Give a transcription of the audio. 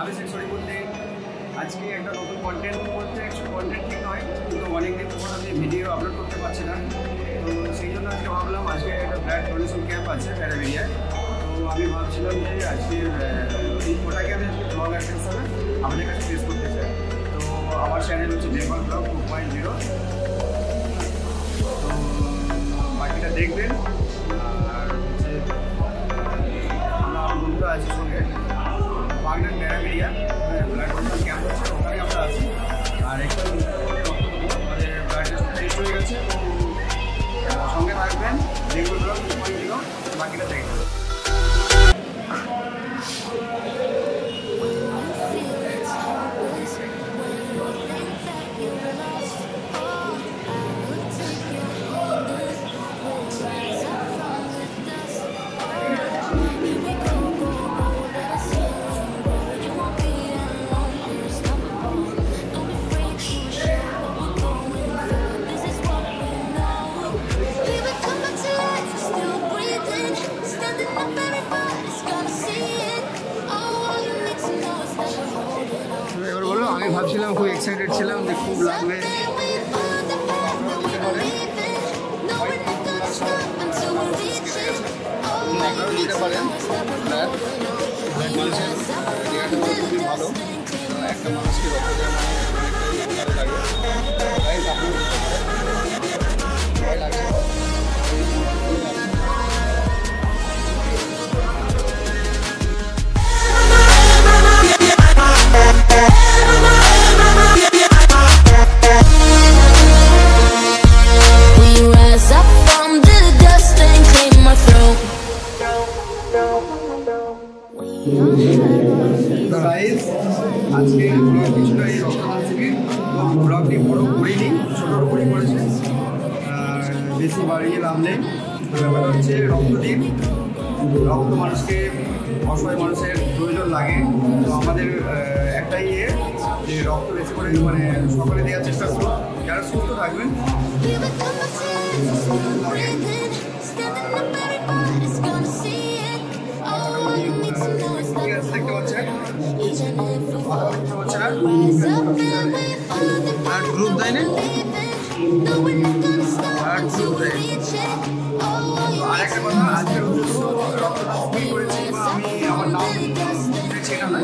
আমি শরীফুদ্দিন। আজকে একটা নতুন কন্টেন্ট করতে, কন্টেন্ট ঠিক নয়, কিন্তু অনেকদিন পর আমি ভিডিও আপলোড করতে পারছি না। তো সেই জন্য আজকে ভাবলাম আজকে একটা ব্লাড ডোনেশন ক্যাম্প আছে প্যারাবেরিয়ায়। তো আমি ভাবছিলাম যে আজকে ওটাকে আমি আজকে ব্লগ আসতে হিসাবে আমাদের কাছে শেষ করতে চাই। তো আমার চ্যানেল হচ্ছে বেঙ্গল ব্লগ 2.0। তো বাকিটা দেখবেন। আর হচ্ছে আমরা বন্ধুরা আছি সঙ্গে বাগনান প্যারাবেরিয়া ব্লাড ডোনেশন ক্যাম্প হচ্ছে, ওখানে আমরা আছি। আর একটা আমাদের ব্লাড টেস্ট হয়ে গেছে। তো সঙ্গে থাকবেন বেঙ্গল ব্লগ 2.0, বাকিটা দেখবেন। এবার বলো, আমি ভাবছিলাম খুব এক্সাইটেড ছিলাম যে খুব লাগবে। আপনারাও নিতে পারেন। ব্লাড ডোনেশন খুবই ভালো, একটা মানুষকে রক্ত দেওয়া মানে অনেকটাই ভালো লাগে। ভয় লাগছে। আজকে ব্লগ কিছুটা এই রক্তদান শিবির, ব্লগটি বড় করিনি, ছোটোর উপরই করেছে, বেশি বাড়িয়ে লাভ নেই। ব্যাপারটা হচ্ছে রক্ত দিন, রক্ত মানুষকে, অসহায় মানুষের প্রয়োজন লাগে। তো আমাদের একটাই যে রক্ত বেশি করে মানে সকলে দেওয়ার চেষ্টা করুন, যারা সুস্থ থাকবেন। দেখতে পাচ্ছেন আর গ্রুপ দেয় না, আর গ্রুপ দেয়। আর একটা কথা, আজকের উদ্দেশ্য রক্তদান করেছি বা আমি আমার নাম সেটা না,